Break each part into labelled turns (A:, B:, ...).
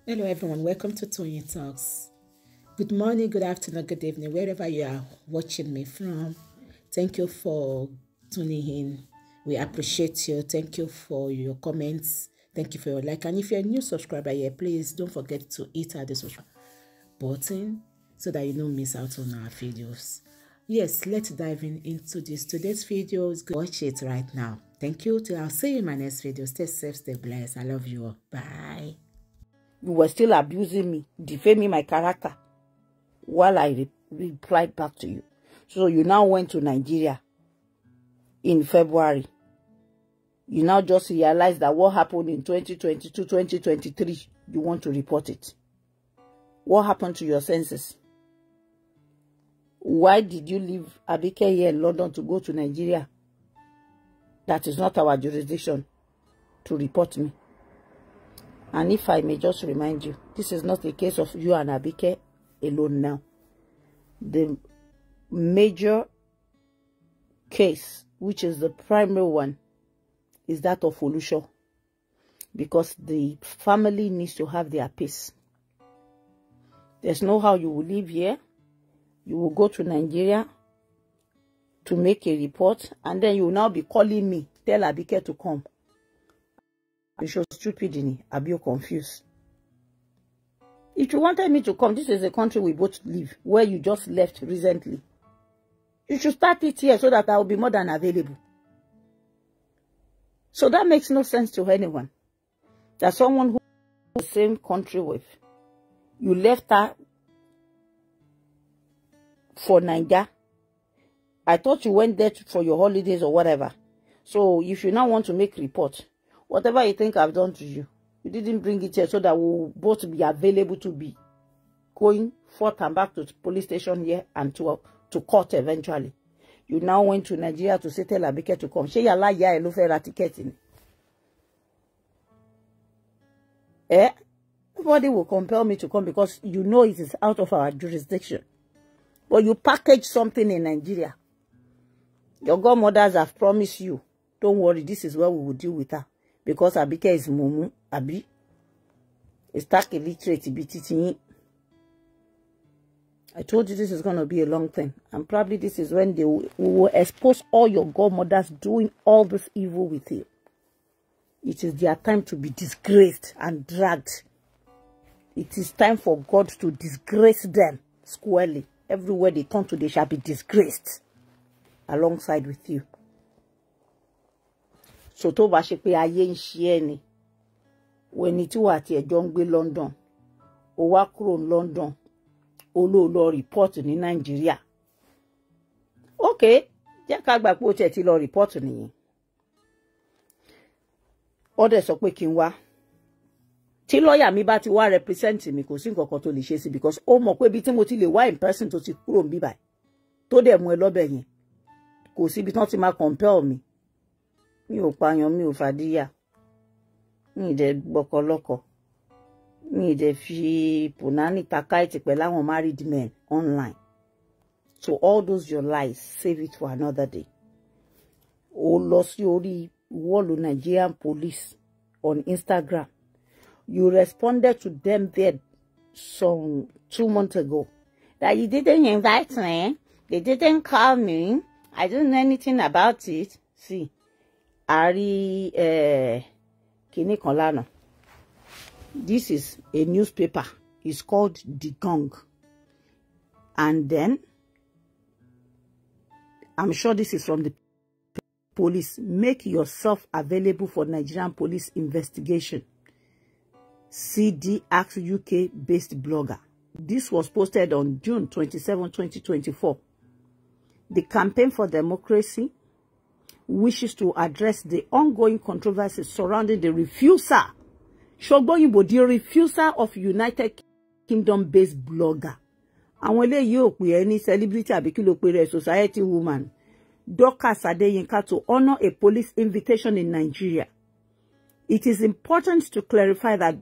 A: Hello everyone, welcome to Tony Talks. Good morning, good afternoon, good evening, wherever you are watching me from. Thank you for tuning in. We appreciate you. Thank you for your comments. Thank you for your like. And if you're a new subscriber here, please don't forget to hit the subscribe button so that you don't miss out on our videos. Yes, let's dive into this. Today's video is good. Watch it right now. Thank you. I'll see you in my next video. Stay safe, stay blessed. I love you all. Bye.
B: You were still abusing me, defaming my character while I replied back to you. So you now went to Nigeria in February. You now just realized that what happened in 2022, 2023, you want to report it. What happened to your senses? Why did you leave Abike here in London to go to Nigeria? That is not our jurisdiction to report me. And if I may just remind you, this is not a case of you and Abike alone now. The major case, which is the primary one, is that of Olusho. Because the family needs to have their peace. There's no how you will live here. You will go to Nigeria to make a report, and then you will now be calling me, tell Abike to come. You show stupid in it. Are you confused? If you wanted me to come, this is a country we both live, where you just left recently. You should start it here so that I will be more than available. So that makes no sense to anyone. That someone who is the same country with, you left her for Nigeria. I thought you went there for your holidays or whatever. So if you now want to make report, whatever you think I've done to you, you didn't bring it here so that we'll both be available to be going forth and back to the police station here and to court eventually. You now went to Nigeria to say tell Abike to come. She yala ya elo fe ra ticket in. Nobody will compel me to come because you know it is out of our jurisdiction. But you package something in Nigeria. Your godmothers have promised you, don't worry, this is where we will deal with her. Because Abike is mumu, Abi. Is tack illiterate, be teaching. I told you this is going to be a long thing. And probably this is when we will expose all your godmothers doing all this evil with you. It is their time to be disgraced and dragged. It is time for God to disgrace them squarely. Everywhere they turn to, they shall be disgraced alongside with you. So to ba se pe aye nse ni when it wa ti ejo ngbe London o wa kúrò London o lo report ní Nigeria. Okay, jẹ́ ká gbà pé o ti lọ report nìyẹn. Ó dẹ̀ sọ pé kí n wá. Tí lawyer mi bá ti wá represent mi kò sí nǹkan kan tó lè ṣe sí because ó mọ̀ pé bí tí mo ti lè wá in person tó ti kúrò nbí báyìí tó dẹ̀ mú ẹ lọ́bẹ̀ yẹn kò sí bí tán ti máa compel mi. Mi ò pààyàn, mi ò fàdíyà. Mi dẹ̀ gbọ́kọlọ́kọ. Mi dẹ̀ fi punani takaiti pẹ̀lú àwọn married men online. So all those your lies, save it for another day. O lọ sí orí wall of Nigerian police on Instagram. You responded to them there some 2 months ago. That you didn't invite me. They didn't call me. I don't know anything about it. See. Ari kini kan lana. This is a newspaper. It's called The Gong. And then I'm sure this is from the police. Make yourself available for Nigerian police investigation. CD Ask UK based blogger. This was posted on June 27, 2024. The Campaign for Democracy wishes to address the ongoing controversies surrounding the refusal of United Kingdom-based blogger. Àwọn eléyìí ò pè any celebrity àbí kí ló pè rẹ̀ society woman. Dorcas to honor a police invitation in Nigeria. It is important to clarify that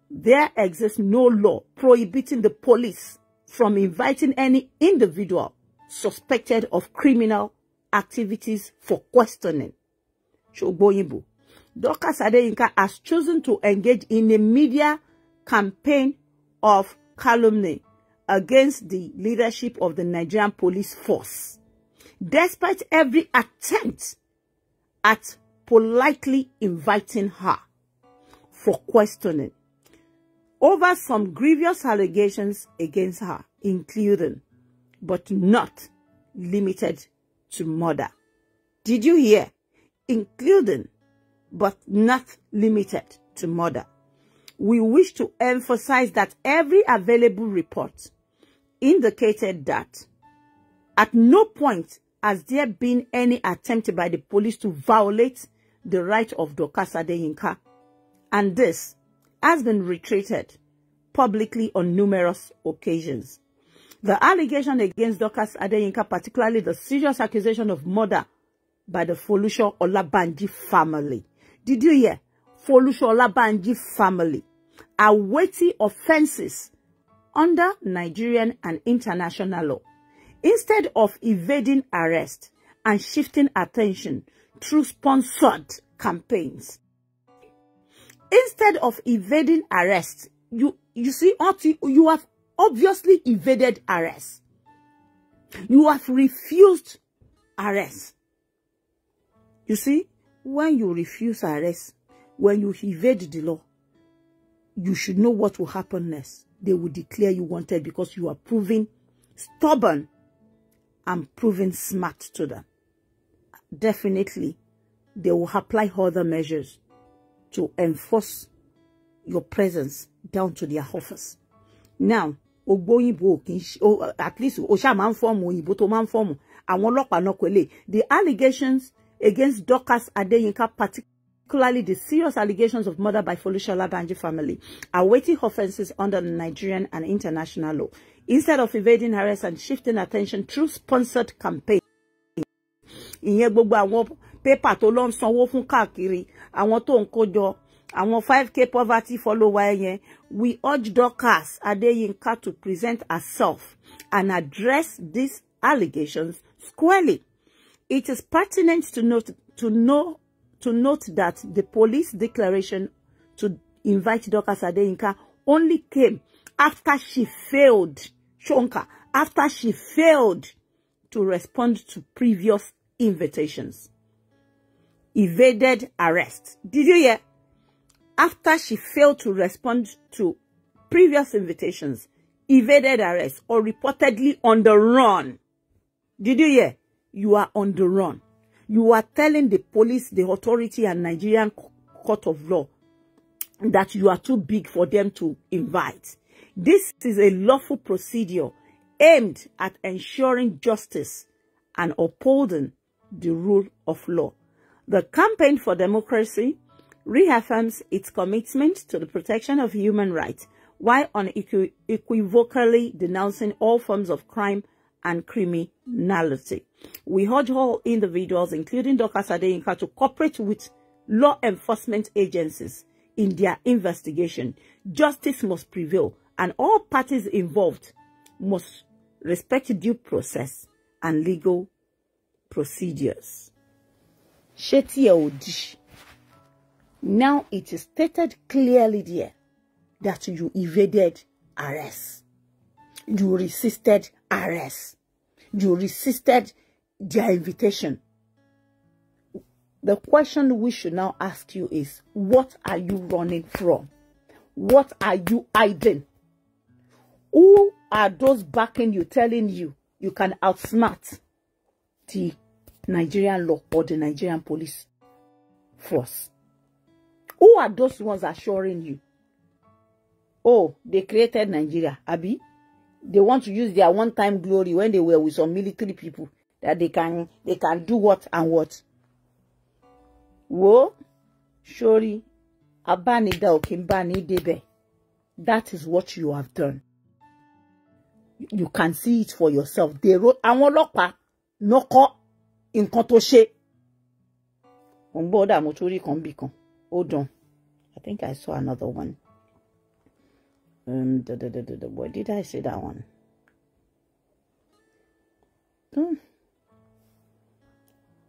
B: there exists no law prohibiting the police from inviting any individual suspected of criminal activities for questioning. Dorcas has chosen to engage in a media campaign of calumny against the leadership of the Nigerian police force, despite every attempt at politely inviting her for questioning over some grievous allegations against her, including, but not limited to, murder. Did you hear? Including, but not limited to, murder. We wish to emphasize that every available report indicated that at no point has there been any attempt by the police to violate the right of Dorcas Adeyinka, and this has been reiterated publicly on numerous occasions. The allegation against Dorcas Adeyinka, particularly the serious accusation of murder by the Folusho Olabanji family. Did you hear? Folusho Olabanji family are weighty offenses under Nigerian and international law. Instead of evading arrest and shifting attention through sponsored campaigns, instead of evading arrest, you see, you have obviously evaded arrest. You have refused arrest. You see, when you refuse arrest, when you evade the law, you should know what will happen next. They will declare you wanted because you are proving stubborn and proving smart to them. Definitely, they will apply other measures to enforce your presence down to their office. Now, at least the allegations against Dorcas Adeyinka, particularly the serious allegations of murder by Folusho Olabanji family, are weighty offenses under the Nigerian and international law. Instead of evading arrest and shifting attention through sponsored campaign, paper to lọ sanwó fún káàkiri àwọn tó ń kójọ àwọn 5k poverty follower, we urge Dorcas Adeyinka to present herself and address these allegations squarely. It is pertinent to note that the police declaration to invite Dorcas Adeyinka only came after she failed, after she failed to respond to previous invitations. Evaded arrest. Did you hear? After she failed to respond to previous invitations, evaded arrest, or reportedly on the run. Did you hear? You are on the run. You are telling the police, the authority, and Nigerian court of law that you are too big for them to invite. This is a lawful procedure aimed at ensuring justice and upholding the rule of law. The Campaign for Democracy reaffirms its commitment to the protection of human rights while unequivocally denouncing all forms of crime and criminality. We urge all individuals, including Dorcas Adeyinka, to cooperate with law enforcement agencies in their investigation. Justice must prevail, and all parties involved must respect due process and legal procedures. Now it is stated clearly there that you evaded arrest. You resisted arrest. You resisted their invitation. The question we should now ask you is, what are you running from? What are you hiding? Who are those backing you, telling you you can outsmart the Nigerian law or the Nigerian police force? Who are those ones assuring you? Oh, they created Nigeria, Abi. They want to use their one-time glory when they were with some military people, that they can do what and what. Whoa, surely, Abanida Okimbani Debe. That is what you have done. You can see it for yourself. They wrote, Olopa, Noko, in Kontoshe. Omboda Motori Kombikon. Hold on. I think I saw another one. Where did I say that one?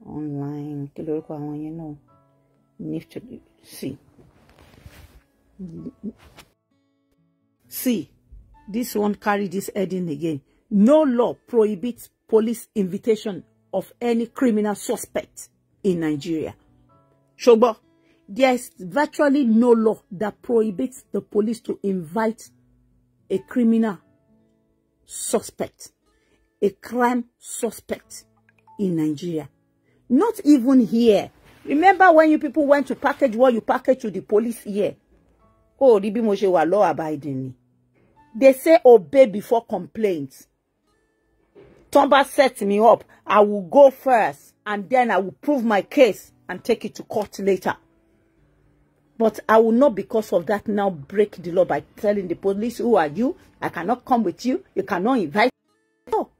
B: Online. You know. Need to see. See, this one carry this heading again. No law prohibits police invitation of any criminal suspect in Nigeria. Shogbo, there is virtually no law that prohibits the police to invite a criminal suspect, a crime suspect in Nigeria. Not even here. Remember when you people went to package what you package to the police here? Oh, the Bimoshe were law abiding. They say obey before complaints. Tomba set me up. I will go first and then I will prove my case and take it to court later. But I will not, because of that, now break the law by telling the police, who are you? I cannot come with you. You cannot invite me. No.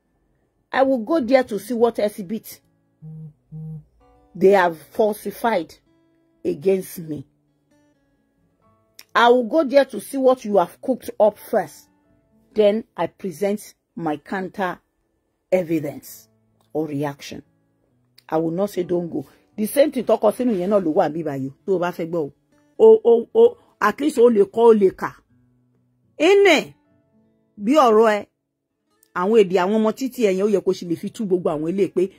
B: I will go there to see what exhibit they have falsified against me. I will go there to see what you have cooked up first. Then I present my counter evidence or reaction. I will not say don't go. The same thing talk of saying you know lo be by you. To ba fe gbo. Oh, at least o le ko le ka. Ene bí ọ̀rọ̀ ẹ àwọn èdè àwọn ọmọ títí ẹ̀yẹn ó yẹ kó ṣe lè fi tú gbogbo àwọn ilé pé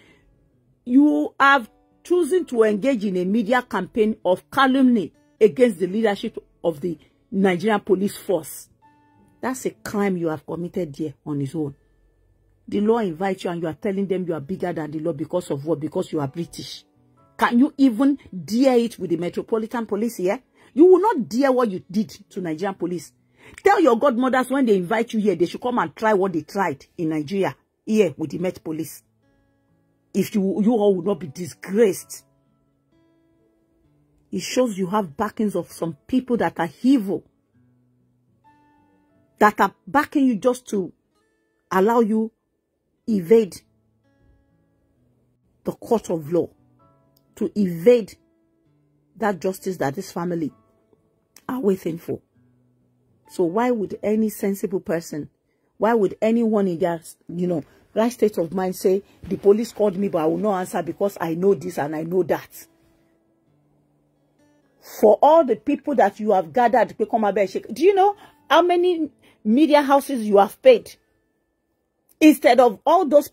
B: you have chosen to engage in a media campaign of calumny against the leadership of the Nigerian police force. That's a crime you have committed there on its own. The law invites you and you are telling them you are bigger than the law because of what? Because you are British. Can you even dare it with the Metropolitan Police here? You will not dare what you did to Nigerian police. Tell your godmothers when they invite you here, they should come and try what they tried in Nigeria here with the Met Police. If you all will not be disgraced. It shows you have backings of some people that are evil. That are backing you just to allow you evade the court of law. To evade that justice that this family are waiting for. So why would any sensible person, why would anyone in their, right state of mind say, the police called me but I will not answer because I know this and I know that? For all the people that you have gathered to come and shake, do you know how many media houses you have paid? Instead of all those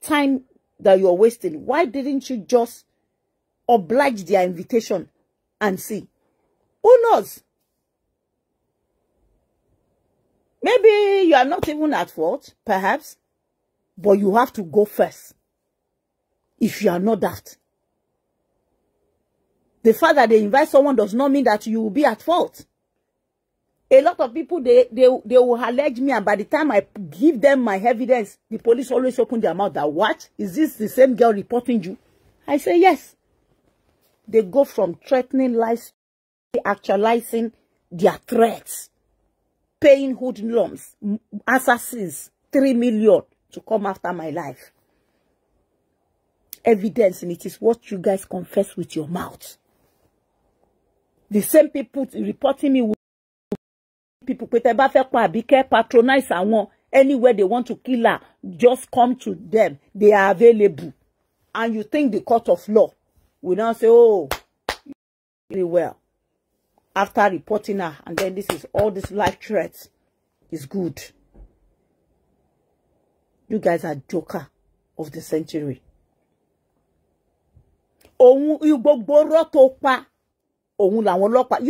B: time that you're wasting, why didn't you just oblige their invitation and see? Who knows? Maybe you are not even at fault, perhaps, but you have to go first. If you are not that. The fact that they invite someone does not mean that you will be at fault. A lot of people, they will allege me, and by the time I give them my evidence, the police always open their mouth that, what? Is this the same girl reporting you? I say, yes. They go from threatening lies to actualizing their threats. Paying hoodlums, assassins, 3 million to come after my life. Evidence, and it is what you guys confess with your mouth. The same people reporting me with people Abike patronize Awon. Anywhere they want to kill her, just come to them. They are available. And you think the court of law will now say, oh, very well. After reporting her, and then this is all this life threats is good. You guys are joker of the century. You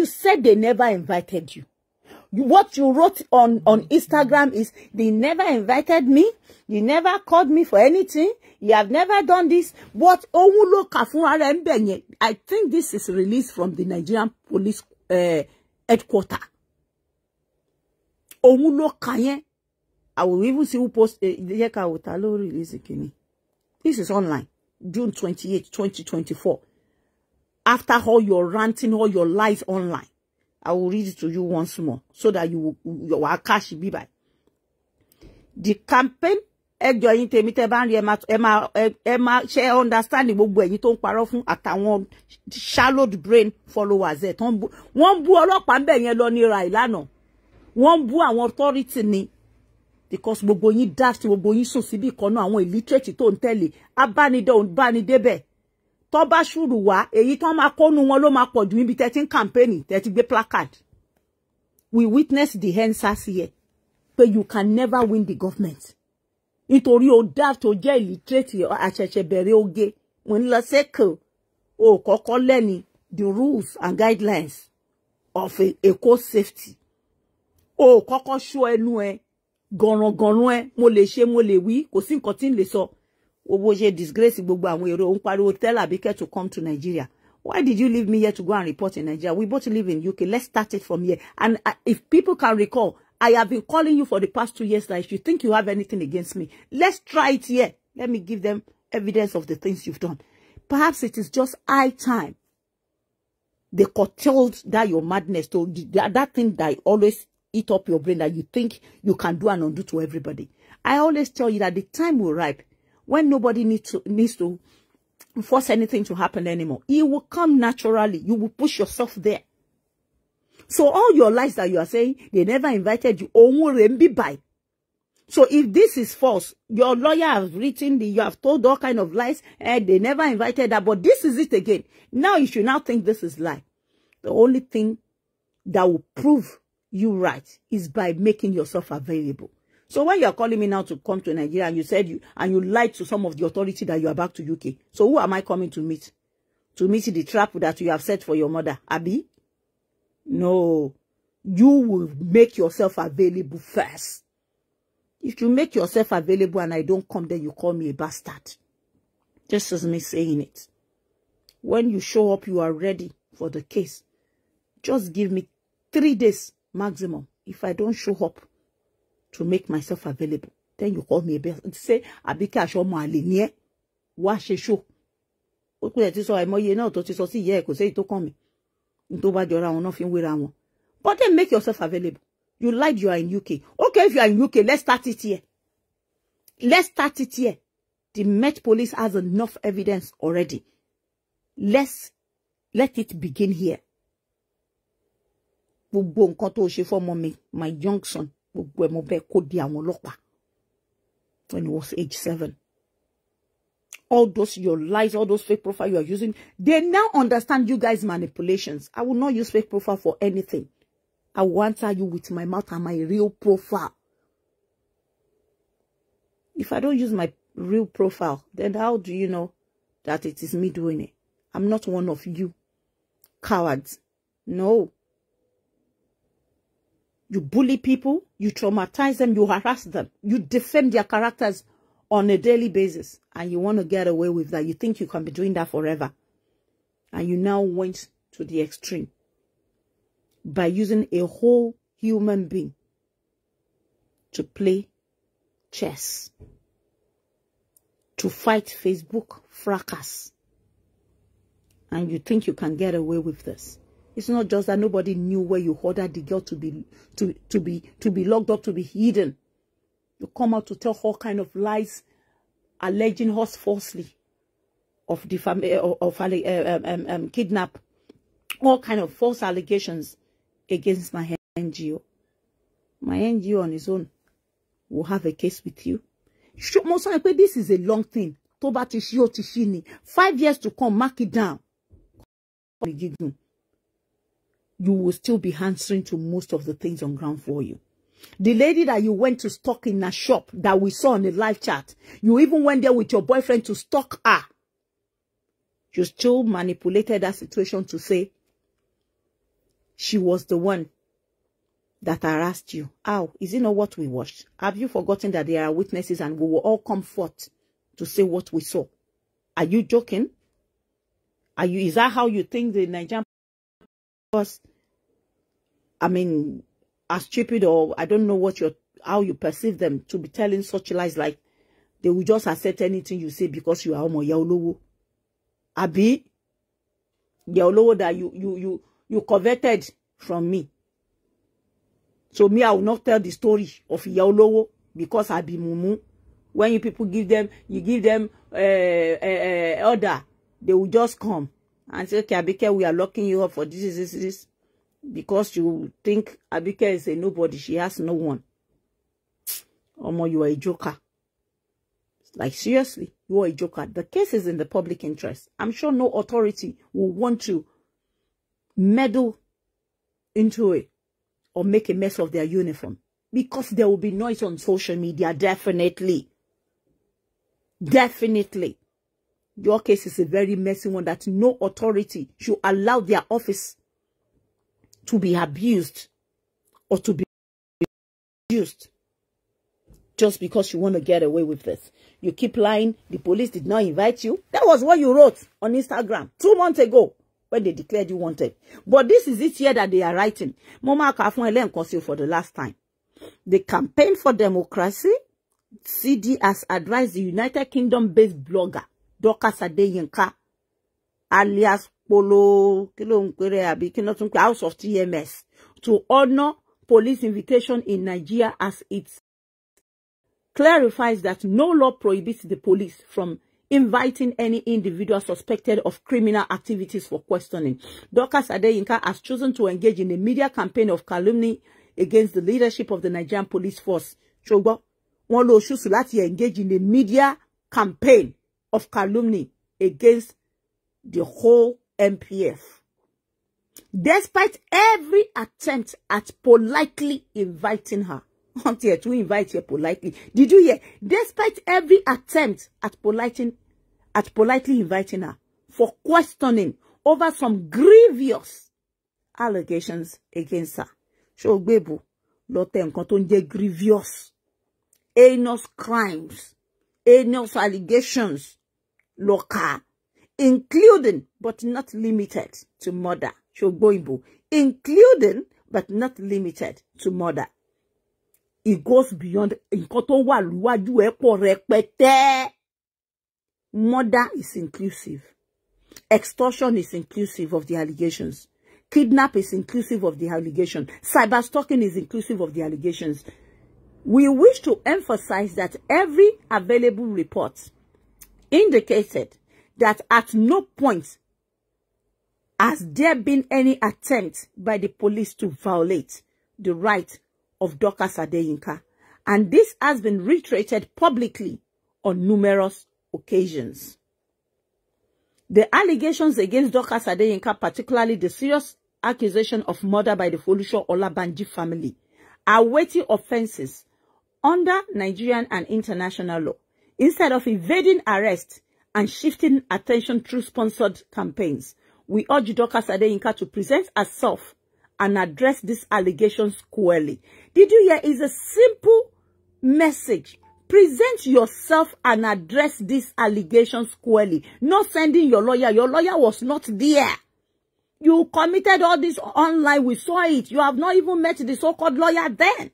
B: said they never invited you. What you wrote on Instagram is, they never invited me. You never called me for anything. You have never done this. What? I think this is released from the Nigerian police headquarters. I will even see who post release. This is online, June 28, 2024. After all your ranting, all your lies online, I will read it to you once more so that you will cash be by. The campaign understanding gbogbo ẹ̀yin tó ń parọ́ fún àtàwọn shallowed brain followers ẹ̀ tó ń bú wọ́n bú ọlọ́pàá ńbẹ̀ yẹn lọ ní ra ìlànà wọ́n bú àwọn authority ni because gbogbo yín dash gbogbo yín sùn síbi kan náà àwọn illiterate tó ń tẹ̀lé abánidé òun bánidébẹ̀ tó bá ṣùrù wá èyí tó máa kónú wọn ló máa pọ̀ jù níbi 13 campaign 30 gbé placard we witnessed the answers here. But you can never win the government. Nítorí o daft o jẹ́ illiterate àṣẹ̀ṣẹ̀ bẹ̀rẹ̀ oge. When la seko o kọ́kọ́ learn the rules and guidelines of a co-safety. O kọ́kọ́ show ẹnu ẹ gọ̀rọ̀gọ̀rọ̀ ẹ mo lè ṣe mo lè wí kò sí nǹkan tí n lè sọ. Owó ṣe disgrace gbogbo àwọn èrò ń pariwo tell Abike to come to Nigeria. Why did you leave me here to go and report in Nigeria? We both live in UK. Let's start it from here. And if people can recall, I have been calling you for the past 2 years that if you think you have anything against me, let's try it here. Let me give them evidence of the things you've done. Perhaps it is just high time they curtailed that your madness, to that thing that always eat up your brain that you think you can do and undo to everybody. I always tell you that the time will ripe when nobody needs to force anything to happen anymore. It will come naturally. You will push yourself there. So all your lies that you are saying, they never invited you. So if this is false, your lawyer has written, you have told all kind of lies, and they never invited that. But this is it again. Now you should now think this is lie. The only thing that will prove you right is by making yourself available. So when you are calling me now to come to Nigeria and you said you lied to some of the authority that you are back to UK. So who am I coming to meet? To meet the trap that you have set for your mother, Abi? No. You will make yourself available first. If you make yourself available and I don't come, then you call me a bastard. Just as me saying it. When you show up, you are ready for the case. Just give me 3 days maximum. If I don't show up to make myself available, then you call me a bastard. Say, Abike Ashomo Alinye. Wa she show. O ku ti so àìmọye náà tó ti sọ sí ìyá ẹ kò sẹ́yìn tó kàn mí. Tó bá jọra wọn náà fi ń wéra wọn. But then make yourself available. You lied you are in UK. Okay, if you are in UK, let's start it here. Let's start it here. The Met Police has enough evidence already. Let it begin here. Gbogbo nǹkan tó ṣe fọ́mọ mi, my young son, gbogbo ẹ̀ mo bẹ̀ kó di àwọn ọlọ́pàá when he was age 7. All those your lies, all those fake profiles you are using, they now understand you guys' manipulations. I will not use fake profile for anything. I will answer you with my mouth and my real profile. If I don't use my real profile, then how do you know that it is me doing it? I'm not one of you cowards. No. You bully people, you traumatize them, you harass them, you defend their characters on a daily basis, and you want to get away with that. You think you can be doing that forever. And you now went to the extreme by using a whole human being to play chess, to fight Facebook fracas. And you think you can get away with this. It's not just that nobody knew where you ordered the girl to be locked up, to be hidden. You come out to tell all kind of lies, alleging us falsely of kidnap, all kind of false allegations against my NGO. My NGO on its own will have a case with you. This is a long thing. 5 years to come, mark it down. You will still be answering to most of the things on ground for you. The lady that you went to stalk in a shop that we saw on the live chat, you even went there with your boyfriend to stalk her. You still manipulated that situation to say she was the one that harassed you. How? Is it not what we watched? Have you forgotten that there are witnesses and we will all come forth to say what we saw? Are you joking? Is that how you think the Nigerian was? I mean, are stupid, or I don't know how you perceive them to be telling such lies, like they will just accept anything you say because you are Omo Yaolowo. Abi, Yaolowo that you coveted from me. So me, I will not tell the story of Yaolowo because I be Mumu. When you people give them order, they will just come and say, okay, Abike, we are locking you up for this. Because you think Abike is a nobody, she has no one. Omo, you are a joker. Like, seriously, you are a joker. The case is in the public interest. I'm sure no authority will want to meddle into it or make a mess of their uniform. Because there will be noise on social media, definitely. Definitely. Your case is a very messy one that no authority should allow their office to be abused or to be used just because you want to get away with this. You keep lying. The police did not invite you. That was what you wrote on Instagram 2 months ago when they declared you wanted. But this is it here that they are writing. Mama Kafun Elen Konsil for the last time. The Campaign for Democracy, CD, has advised the United Kingdom-based blogger Dorcas Adeyinka, alias Polo Abike, House of TMS, to honor police invitation in Nigeria, as it clarifies that no law prohibits the police from inviting any individual suspected of criminal activities for questioning. Dorcas Adeyinka has chosen to engage in a media campaign of calumny against the leadership of the Nigerian police force. Shogbo, one lo choose to engage in a media campaign of calumny against the whole MPF. Despite every attempt at politely inviting her. Until to invite her politely. Did you hear? Despite every attempt at politely inviting her for questioning over some grievous allegations against her. So, Bebu, Lotem Kontonje grievous, heinous crimes, heinous allegations, local, including but not limited to murder. So, Boimbo, including but not limited to murder. It goes beyond murder is inclusive. Extortion is inclusive of the allegations. Kidnap is inclusive of the allegation. Cyberstalking is inclusive of the allegations. We wish to emphasize that every available report indicated that at no point has there been any attempt by the police to violate the right of Dorcas Adeyinka, and this has been reiterated publicly on numerous occasions. The allegations against Dorcas Adeyinka, particularly the serious accusation of murder by the Folusho Olabanji family, are weighty offenses under Nigerian and international law. Instead of evading arrest and shifting attention through sponsored campaigns, we urge Dorcas Adeyinka to present herself and address these allegations squarely. Did you hear? It's a simple message. Present yourself and address these allegations squarely. Not sending your lawyer. Your lawyer was not there. You committed all this online. We saw it. You have not even met the so-called lawyer then.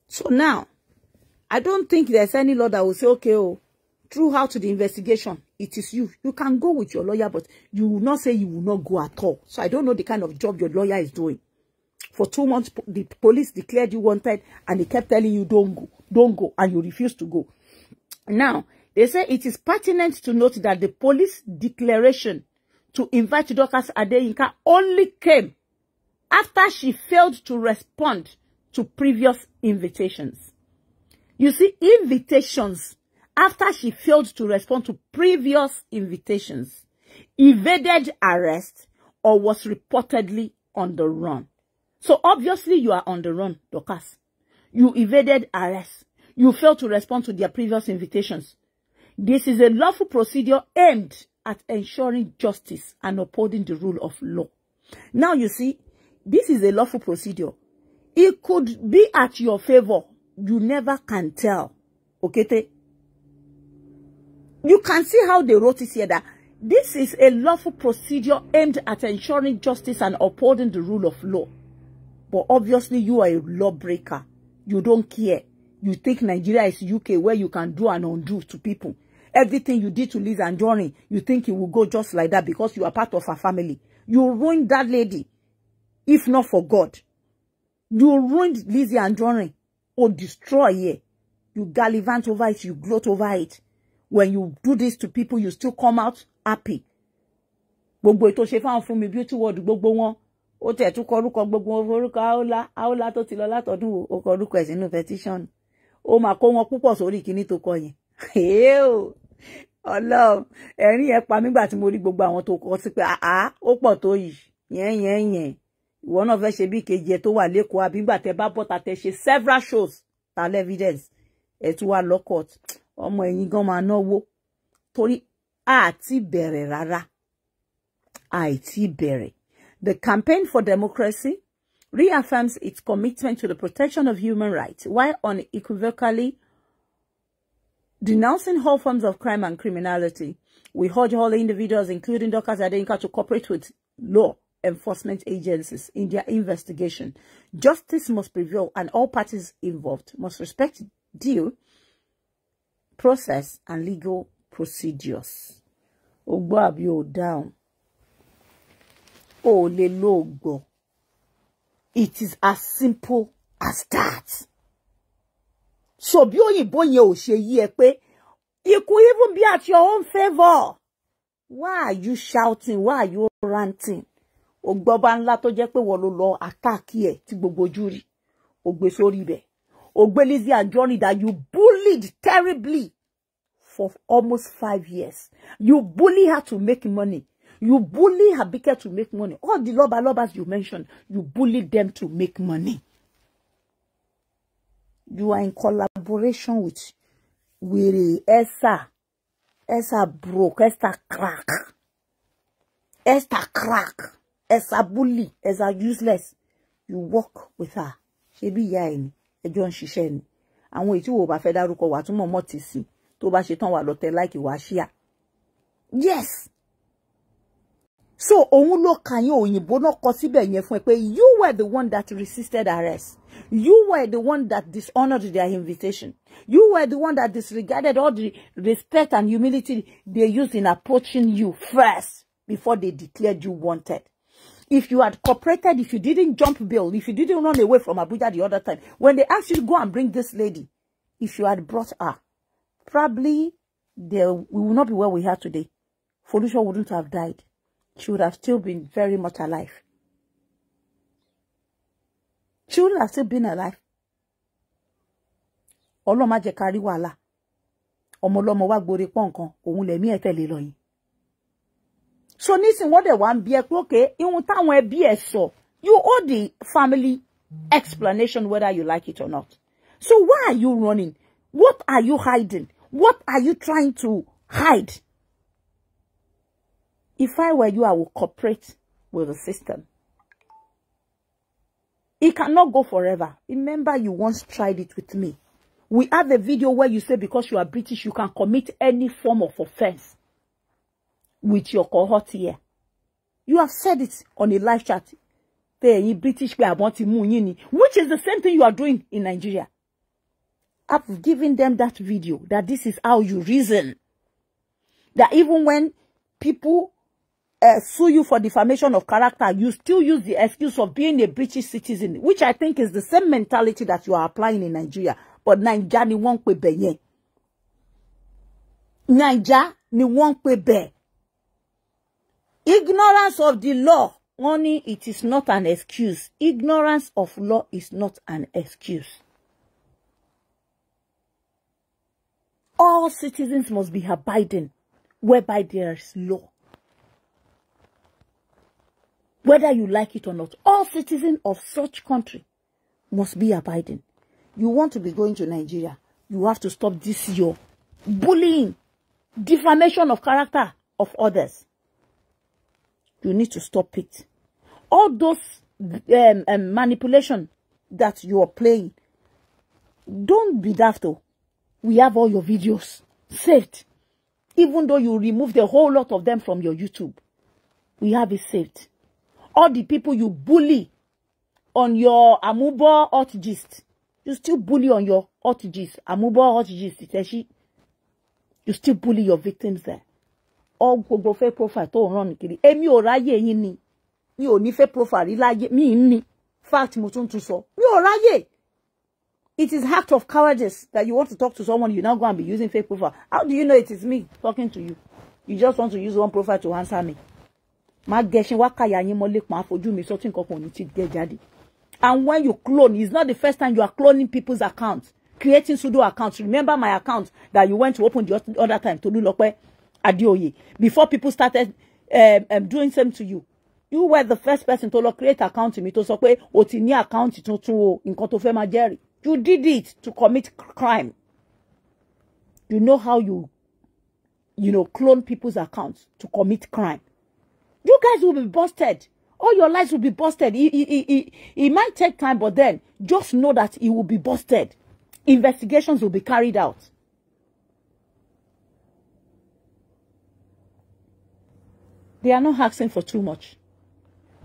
B: So now, I don't think there's any law that will say, okay, oh, throughout the investigation, it is you. You can go with your lawyer, but you will not say you will not go at all. So I don't know the kind of job your lawyer is doing. For 2 months, the police declared you wanted, and they kept telling you don't go, and you refused to go. Now, they say it is pertinent to note that the police declaration to invite Dorcas Adeyinka only came after she failed to respond to previous invitations. You see, invitations, after she failed to respond to previous invitations, evaded arrest, or was reportedly on the run. So obviously you are on the run, Dorcas. You evaded arrest. You failed to respond to their previous invitations. This is a lawful procedure aimed at ensuring justice and upholding the rule of law. Now you see, this is a lawful procedure. It could be at your favor. You never can tell. Okay? You can see how they wrote it here, that this is a lawful procedure aimed at ensuring justice and upholding the rule of law. But obviously you are a lawbreaker. You don't care. You think Nigeria is UK, where you can do and undo to people. Everything you did to Liz Anjorin, you think it will go just like that because you are part of her family. You ruined that lady, if not for God. You ruined Liz Anjorin, or destroy her. You gallivant over it, you gloat over it. When you do this to people, you still come out happy. Gbogbo ètò ṣe fáwọn fún mi beauty world gbogbo wọn. Ó tẹ̀ tún kọrúkọ gbogbo orúkọ Aola tó ti lọ látọdún ó kọrúkọ ẹ̀ sínú petition. Ó máa kó wọn púpọ̀ sórí kíní tó kọ yẹn. Ọlọ́run, ẹ̀rín ẹ̀ pa mí gbà tí mo rí gbogbo àwọn tó kọ sí pé ó pọ̀ tó yìí. Yẹn. Ìwọ náà fẹ́ ṣe bí kejì ẹ tó wà lẹ́kọ̀ọ́ àbí gbà tẹ́ bá bọ́ta tẹ́ ṣe several shows tal evidence ẹ tún wá lọ court. Ọmọ ẹ̀yin gan máa náwó torí àti bẹ̀rẹ̀ rárá. Àìtí bẹ̀rẹ̀. The Campaign for Democracy reaffirms its commitment to the protection of human rights while unequivocally denouncing all forms of crime and criminality. We urge all individuals, including Dorcas to cooperate with law enforcement agencies in their investigation. Justice must prevail and all parties involved must respect due process and legal procedures. Ogbo abi o down. O le logo. It is as simple as that. So bí òyìnbó yẹn ò ṣe yí ẹ pé it could even be at your own favor. Why are you shouting? Why are you ranting? Ogboba ńlá tó jẹ́ pé wọ́n ló lọ attack ẹ tí gbogbo ojú rí. Ogbe sórí bẹ̀. Ogbe Lizzy Anjorin that you bullied terribly for almost 5 years. You bully her to make money. You bully Abike to make money. All the lobas you mentioned, you bully them to make money. You are in collaboration with Esther. Esther broke. Esther crack. Esther crack. Esther bully. Esther useless. You work with her. Shebi ya ni. Ejo nsise ni. Àwọn èyí tí wò bá fẹ́ dárúkọ wá tún mọ̀ ti sí. Tó bá ṣe tán wá lọ tẹ like wá share. Yes. So òun ló kàn yín òyìnbó náà kọ síbẹ̀ yẹn fún ẹ pé you were the one that resisted arrest. You were the one that dishonored their invitation. You were the one that disregarded all the respect and humility they used in approaching you first before they declared you wanted. If you had cooperated, if you didn't jump bail, if you didn't run away from Abuja the other time, when they asked you to go and bring this lady, if you had brought her, probably we will not be where we are today. Folusha wouldn't have died. She would have still been very much alive. She would have still been alive. Ọlọ́mọ jẹ́ ká rí wàhálà. Ọmọ ọlọ́mọ wá gbore pọ́nkan, òun lẹ̀mí ẹ̀ tẹ̀lé lọ yín. So nísìn wọ́n dẹ̀ wá ń bí ẹ pé okay, ihun táwọn ẹbí ẹ sọ, you owe the family explanation whether you like it or not. So why are you running? What are you hiding? What are you trying to hide? If I were you, I would cooperate with the system. It cannot go forever. Remember, you once tried it with me. We have a video where you say because you are British, you can commit any form of offense with your cohort here. You have said it on a live chat. British, which is the same thing you are doing in Nigeria. I've given them that video, that this is how you reason. That even when people sue you for defamation of character, you still use the excuse of being a British citizen, which I think is the same mentality that you are applying in Nigeria. But Naija ni wọ́n pè bẹ́ẹ̀ yẹn. Naija ni wọ́n pè bẹ́ẹ̀. Ignorance of the law, only it is not an excuse. Ignorance of law is not an excuse. All citizens must be abiding whereby there is law. Whether you like it or not, all citizens of such country must be abiding. You want to be going to Nigeria, you have to stop this your bullying, defamation of character of others. You need to stop it. All those manipulation that you are playing, don't be daft though. We have all your videos saved. Even though you remove the whole lot of them from your YouTube, we have it saved. All the people you bully on your Amubo hot gist, you still bully on your hot gist. Amubo hot gist, you still bully your victims there. All gbogbo fake profile tó run kiri. Èmi ò ráyè yín ni. Mi ò ní fake profile rí láyé. Mi ní. Fact mo tún sọ. Mi ò ráyè. It is act of cowardice that you want to talk to someone, you now go and be using fake profile. How do you know it is me talking to you? You just want to use one profile to answer me. And when you clone, it's not the first time you are cloning people's accounts, creating pseudo accounts. Remember my account that you went to open the other time to do Olopa Adioye before people started doing same to you. You were the first person to create account me to sọ pé o ti ní account tuntun o nǹkan tó fẹ́ máa jẹ́rìí. You did it to commit crime. You know how you clone people's accounts to commit crime. You guys will be busted. All your lives will be busted. It might take time, but then just know that it will be busted. Investigations will be carried out. They are not asking for too much.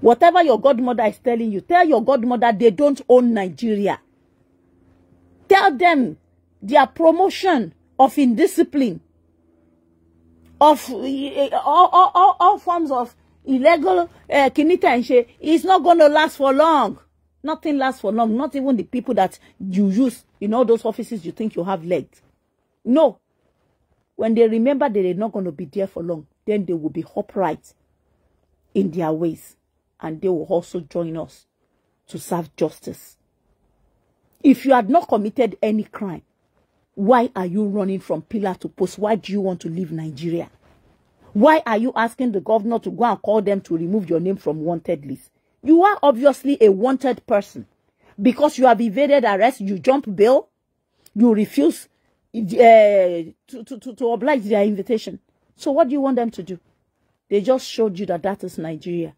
B: Whatever your godmother is telling you, tell your godmother they don't own Nigeria. Tell them their promotion of indiscipline, of all forms of illegal kinita is not going to last for long. Nothing lasts for long. Not even the people that you use in all those offices you think you have legs. No. When they remember that they're not going to be there for long, then they will be upright in their ways. And they will also join us to serve justice. If you had not committed any crime, why are you running from pillar to post? Why do you want to leave Nigeria? Why are you asking the governor to go and call them to remove your name from wanted list? You are obviously a wanted person. Because you have evaded arrest, you jump bail, you refuse to oblige their invitation. So what do you want them to do? They just showed you that that is Nigeria.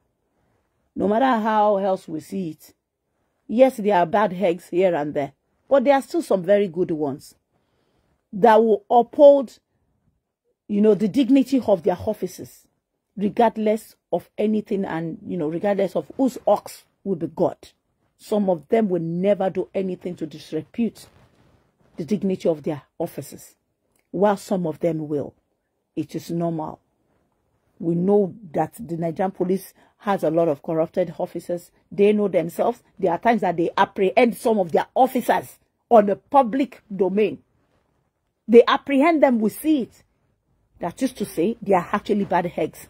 B: No matter how else we see it. Yes, there are bad eggs here and there. But there are still some very good ones that will uphold, the dignity of their offices, regardless of anything and, regardless of whose ox will be God. Some of them will never do anything to disrepute the dignity of their offices, while some of them will. It is normal. We know that the Nigerian police has a lot of corrupted officers. They know themselves. There are times that they apprehend some of their officers on the public domain. They apprehend them, we see it. That is to say, they are actually bad eggs.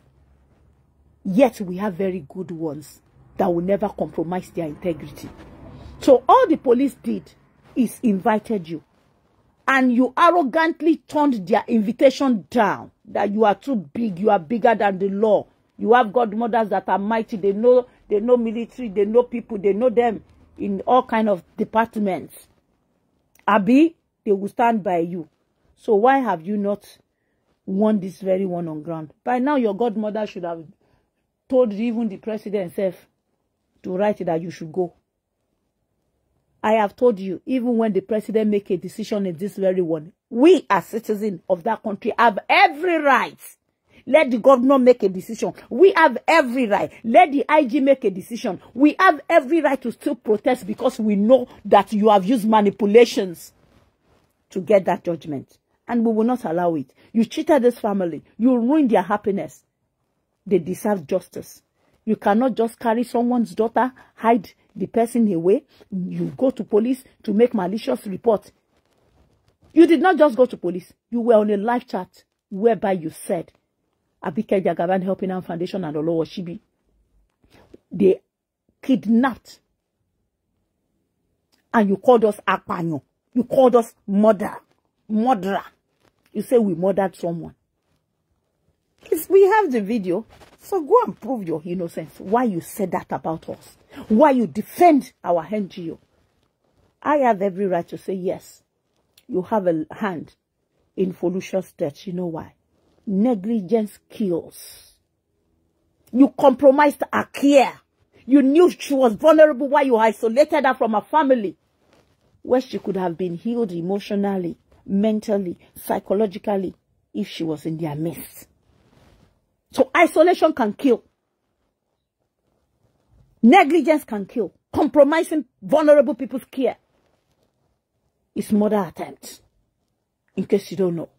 B: Yet we have very good ones that will never compromise their integrity. So all the police did is invited you. And you arrogantly turned their invitation down. That you are too big, you are bigger than the law. You have godmothers that are mighty. They know military, they know people, they know them in all kind of departments. Abi, they will stand by you. So why have you not won this very one on ground? By now, your godmother should have told even the president himself to write that you should go. I have told you, even when the president make a decision in this very one, we as citizens of that country have every right. Let the governor make a decision. We have every right. Let the IG make a decision. We have every right to still protest because we know that you have used manipulations to get that judgment. And we will not allow it. You cheated this family. You ruined their happiness. They deserve justice. You cannot just carry someone's daughter, hide the person away. You go to police to make malicious report. You did not just go to police. You were on a live chat whereby you said, Abike, Jagabaan Helping Hand Foundation and Olopa Shibi, they kidnapped. And you called us Apanyo. You called us murderer. You say we murdered someone. We have the video. So go and prove your innocence. Why you said that about us. Why you defend our NGO. I have every right to say yes. You have a hand in Felucia's death. You know why? Negligence kills. You compromised her care. You knew she was vulnerable while you isolated her from her family, where she could have been healed emotionally, mentally, psychologically, if she was in their midst. So isolation can kill. Negligence can kill. Compromising vulnerable people's care is murder attempt. In case you don't know.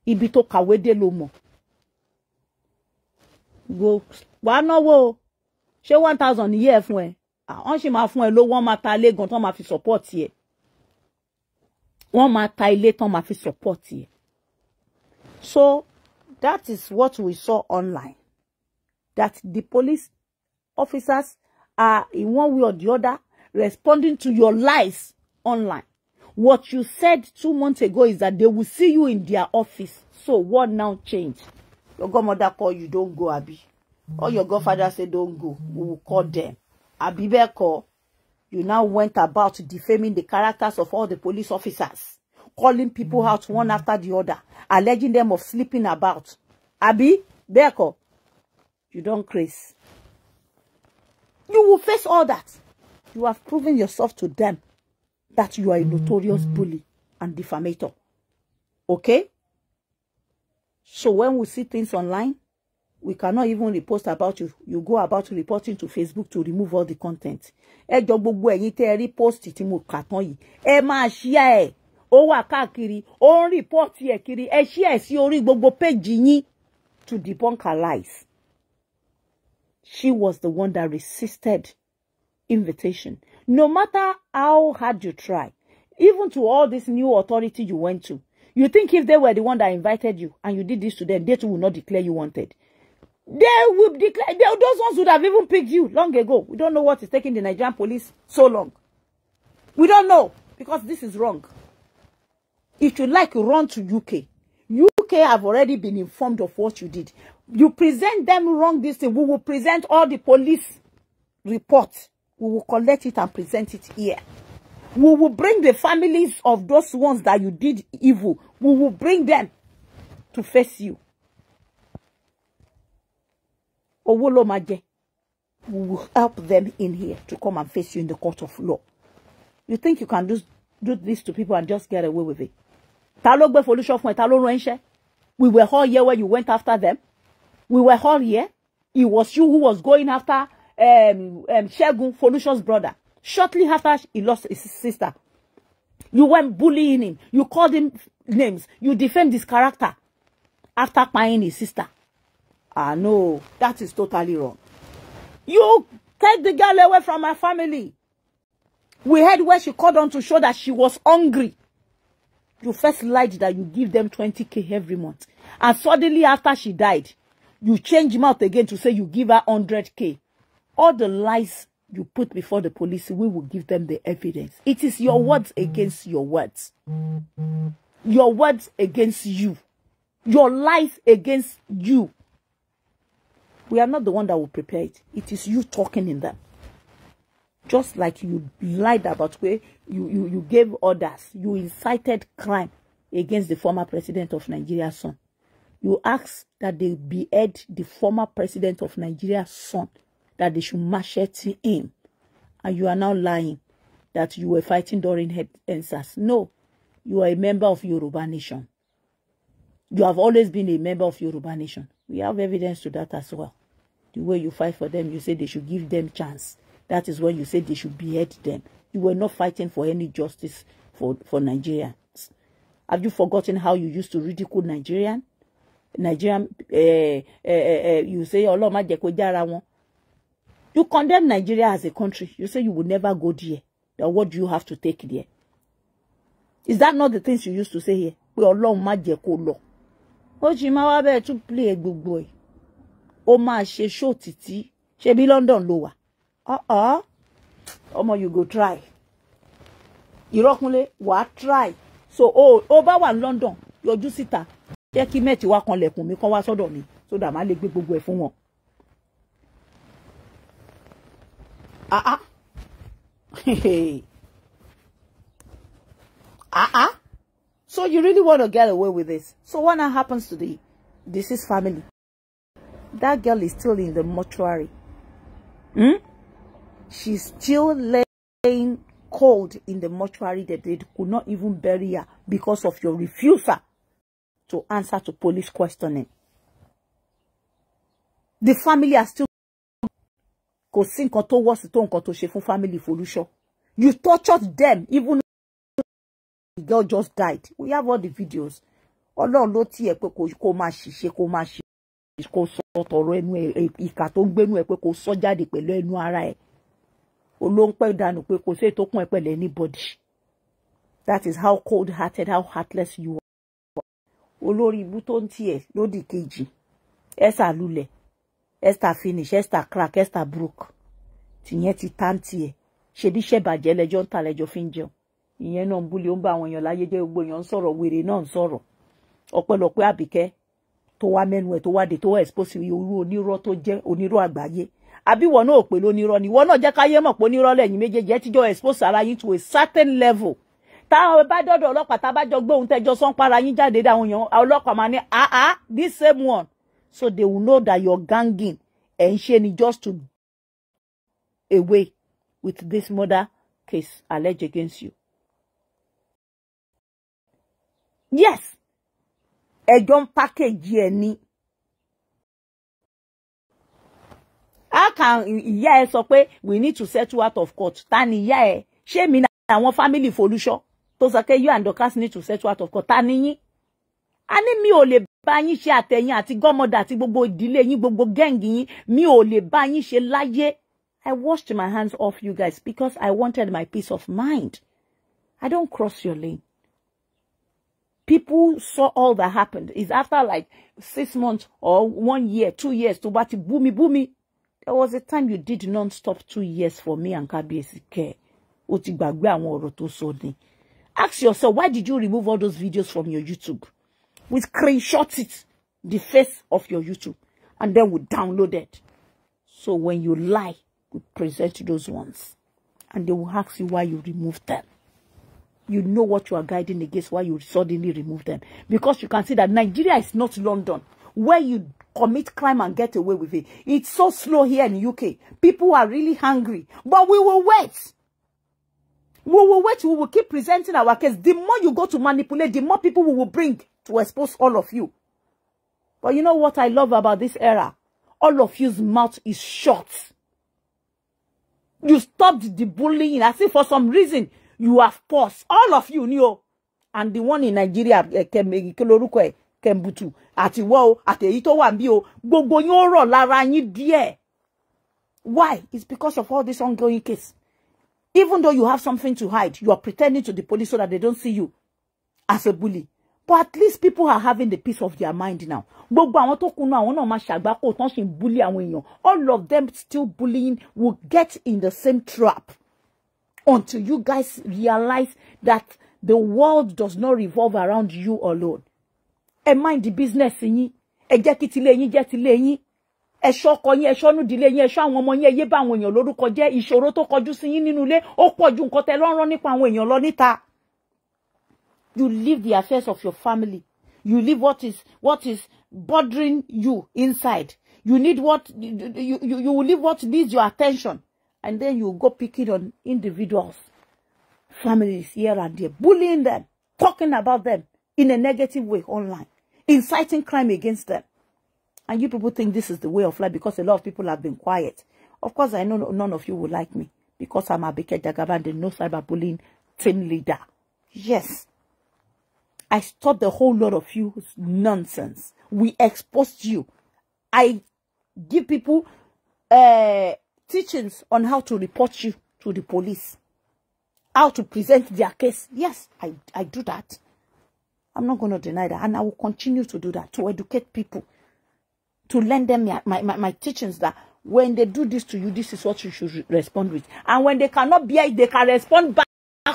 B: Ibito kawede lomo. Go. Wano wo. She 1,000 a year fún ẹ. On she ma fún ẹ ló wọ́n ma ta ilé gan tán ma fi support ye. Wọ́n ma ta ilé tán ma fi support ye. So that is what we saw online. That the police officers are in one way or the other responding to your lies online. What you said 2 months ago is that they will see you in their office. So what now changed? Your godmother call you, don't go, Abi. All your godfather said don't go. We will call them. Abike, you now went about defaming the characters of all the police officers, calling people out one after the other, alleging them of sleeping about. Abike, you don't craze. You will face all that. You have proven yourself to them that you are a notorious bully and defamator. Okay? So when we see things online, we cannot even repost about you. You go about reporting to Facebook to remove all the content. Jọ gbogbo ẹ̀yin tẹ́ repost tí mo kà tán yìí. Ẹ máa share ẹ̀. Ó wà káàkiri. Ó ń report ẹ̀ kiri. Ẹ share sí orí gbogbo page yín to debunk her lies. She was the one that resisted invitation. No matter how hard you try, even to all this new authority you went to, you think if they were the one that invited you and you did this to them, they too will not declare you wanted. They will declare, those ones would have even picked you long ago. We don't know what is taking the Nigerian police so long. We don't know, because this is wrong. If you like, run to UK. UK have already been informed of what you did. You present them wrong this thing. We will present all the police reports. We will collect it and present it here. We will bring the families of those ones that you did evil. We will bring them to face you. Olopa, we will help them in here to come and face you in the court of law. You think you can do this to people and just get away with it? We were all here when you went after them. We were all here. It was you who was going after Shegun, Folusho's brother. Shortly after he lost his sister, you went bullying him. You called him names. You defend his character after buying his sister. Ah, no, that is totally wrong. You take the girl away from my family. We heard where she called on to show that she was hungry. You first lied that you give them 20K every month. And suddenly after she died, you change mouth again to say you give her 100K. All the lies you put before the police, we will give them the evidence. It is your words against your words. Your words against you. Your lies against you. We are not the one that will prepare it. It is you talking in them. Just like you lied about where you gave orders. You incited crime against the former president of Nigeria's son. You asked that they behead the former president of Nigeria's son, that they should machete him. And you are now lying that you were fighting during EndSARS. No, you are a member of Yoruba Nation. You have always been a member of Yoruba Nation. We have evidence to that as well. The way you fight for them, you say they should give them chance. That is when you say they should behead them. You were not fighting for any justice for Nigerians. Have you forgotten how you used to ridicule Nigerian? You say, Olopa jẹ́ kó jára wọn. You condemn Nigeria as a country. You say you will never go there. Then what do you have to take there? Is that not the things you used to say here? We Olopa jẹ́ kó lọ. Ojimawa be to play gbogbo ẹ̀. Ó máa ṣe show títí. Ṣé bí London ló wà? Omo, you go try. Ìrọ́kúnlé, wàá try. So, ó bá wà London, yọjú síta. Jẹ́ kí mẹ́tì wá kan lẹ̀kùn mi, kan wá sọ́dọ̀ mi. So that má lè gbé gbogbo ẹ̀ fún wọn. So you really want to get away with this? So what now happens to the deceased family? That girl is still in the mortuary. She's still laying cold in the mortuary that they could not even bury her because of your refusal to answer to police questioning. The family are still family Folusho. You tortured them even the girl just died. We have all the videos. Ọlọ́run ló ti ẹ pé kó má ṣiṣẹ́ kó má ṣe kó sọ tọ̀rọ̀ ẹnu ẹ ìkà tó ń gbénu ẹ pé kó sọ jáde pẹ̀lú ẹnu ara ẹ. Olóńpẹ́ dànù pé kò ṣe tó kún ẹ pẹ̀lú anybody. That is how cold-hearted, how heartless you are. Olórí ibú tó ń tiẹ̀ lódì kejì. Esther lulẹ̀. Esther finish, Esther crack, Esther broke. Tìyẹn ti tán tiẹ̀. Ṣebí ṣe bàjẹ́ lẹ́jọ́ ń ta lẹ́jọ́ fi ń jẹun. Ìyẹn náà ń búlé ó ń bá àwọn èèyàn láyé jẹ́ gbogbo èèyàn ń sọ̀rọ̀ wèrè náà ń sọ̀rọ̀. Ọpẹ́lọpẹ́ Abike tó wá mẹ́nu ẹ̀ tó wá dé tó wá expose irú onírọ́ tó jẹ́ onírọ́ àgbáyé àbí wọ́n náà pè lónírọ́ ni wọ́n náà jẹ́ káyé mọ̀ pé onírọ́ lẹ́yìn méjèèjì ẹ ti jọ expose ara yín to a certain level táwọn bá dọ́dọ̀ ọlọ́pàá tá bá jọ gbé ohun tẹ́jọ́ sán para yín jáde dáhùn yẹn ọlọ́pàá máa ní this same one so they will know that you're ganging and ṣe ni just to away with this murder case alleged against you. Yes, ẹjọ́ package ẹ ní. How can ìyá ẹ sọ pé we need to settle out of court? Ta ni ìyá ẹ? Ṣé mi na àwọn family Folúṣọ́ tó sọ pé you and Dorcas need to settle out of court? Ta ni yín? A ní mi ò lè bá yín ṣe àtẹ̀yìn àti gọ́mọdà àti gbogbo ìdílé yín gbogbo gẹ́ǹgì yín mi ò lè bá yín ṣe láyé. I washed my hands off you guys because I wanted my peace of mind. I don't cross your lane. People saw all that happened. It's after like 6 months or 1 year, 2 years to bati boomy. There was a time you did non-stop 2 years for me and Kabiyesi care. O ti gbàgbé àwọn ọ̀rọ̀ tó sọ ni. Ask yourself, why did you remove all those videos from your YouTube? We screenshot it, the face of your YouTube, and then we download it. So when you lie, we present those ones. And they will ask you why you removed them. You know what you are guiding against, why you suddenly remove them. Because you can see that Nigeria is not London, where you commit crime and get away with it. It's so slow here in the UK. People are really hungry. But we will wait. We will wait. We will keep presenting our case. The more you go to manipulate, the more people we will bring to expose all of you. But you know what I love about this era? All of you's mouth is shut. You stopped the bullying. I see for some reason you have paused. All of you knew. And the one in Nigeria, Kembutu, àti wo, àti èyí tó wà ńbí o, gbogbo yín ó rọ̀ lára yín díẹ̀. Why? It's because of all this ongoing case. Even though you have something to hide, you are pretending to the police so that they don't see you as a bully. But at least people are having the peace of their mind now. Gbogbo àwọn tó kùnú àwọn náà máa ṣàgbákò tán ṣì ń bully àwọn èèyàn. All of them still bullying will get in the same trap until you guys realize that the world does not revolve around you alone. Mind the business yín. Ẹ jẹ́ kí tilé yín jẹ́ tilé yín. Ẹ ṣọ́ ọkọ yín, ẹ ṣọ́ nùdílé yín, ẹ ṣọ́ àwọn ọmọ yín, ẹ yé bá àwọn èèyàn lórúkọ jẹ́. Ìṣòro tó kọjú sí yín nínú ilé ó pọ̀ ju nǹkan tẹ́ lọ ń rán nípa àwọn èèyàn lọ níta. You leave the affairs of your family. You leave what is bothering you inside. You need what you will leave what needs your attention, and then you go picking on individuals, families here and there, bullying them, talking about them in a negative way online, inciting crime against them. And you people think this is the way of life because a lot of people have been quiet. Of course, I know none of you will like me because I'm Abike Jagabaan, the no cyberbullying team leader. Yes. I stopped the whole lot of you nonsense. We exposed you. I give people teachings on how to report you to the police. How to present their case. Yes, I do that. I'm not going to deny that. And I will continue to do that. To educate people. To lend them my teachings that when they do this to you, this is what you should respond with. And when they cannot bear it, they can respond back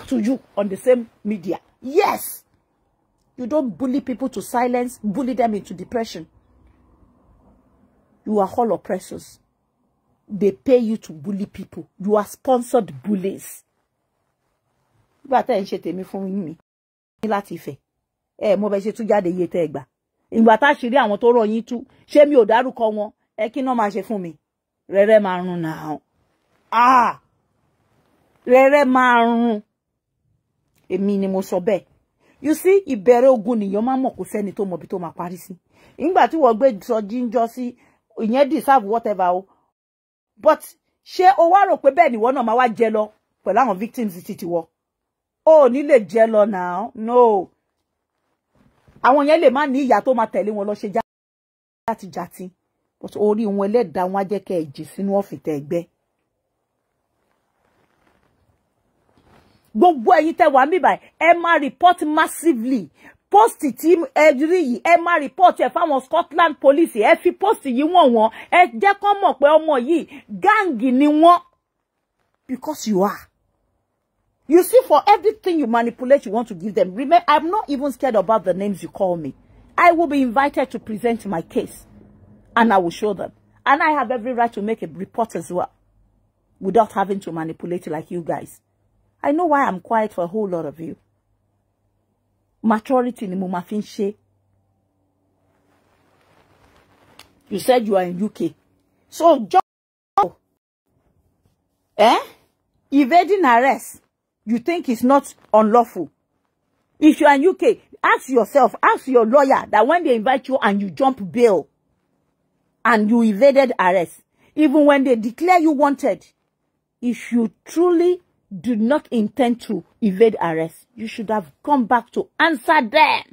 B: to you on the same media. Yes. You don't bully people to silence, bully them into depression. You are all oppressors. They pay you to bully people. You are sponsored bullies. But I ain't me from me. Latife. Mo be se tu jáde iye te gba. Ìgbà tá ṣì rí àwọn tó rọ̀ yín tú. Ṣé mi ò dárúkọ wọn? Kí ná máa ṣe fún mi. Rere máa run now. Rere máa run. Èmi ni mo sọ bẹ́ẹ̀. You see, ìbẹ̀rẹ̀ ogun nìyàn máa mọ̀ kò sẹ́ni tó mọ̀ bí tó máa parí sí. Ìgbà tí wọ́n gbé sọ jíńjọ́ sí, ìyẹn deserve whatever o. But ṣé o wá rò pé bẹ́ẹ̀ ni wọ́n náà máa wá jẹ lọ pẹ̀lú àwọn victims ti tiwọ́? O ní lè jẹ lọ now. No. Àwọn yẹn lè má ní ìyá tó máa tẹ̀lé wọn lọ ṣe játijàti. But orí wọn ẹlẹ́dàá wọn á jẹ́ kẹ́ ẹ jì sínú ọ̀fìtẹ́ ẹgbẹ́. Gbogbo ẹ̀yin tẹ́ wà níbí báyìí ẹ máa report massively. Post tí ẹ rí yìí ẹ máa report ẹ fáwọn Scotland police ẹ fi post yìí wọ́n ẹ jẹ́ kó mọ̀ pé ọmọ yìí gang ni wọ́n. Because you are. You see, for everything you manipulate, you want to give them. Remember, I'm not even scared about the names you call me. I will be invited to present my case. And I will show them. And I have every right to make a report as well. Without having to manipulate it like you guys. I know why I'm quiet for a whole lot of you. Maturity ni mo ma fin ṣe. You said you are in UK. So, evading arrest, you think it's not unlawful. If you are in UK, ask yourself, ask your lawyer that when they invite you and you jump bail and you evaded arrest, even when they declare you wanted, if you truly do not intend to evade arrest, you should have come back to answer them.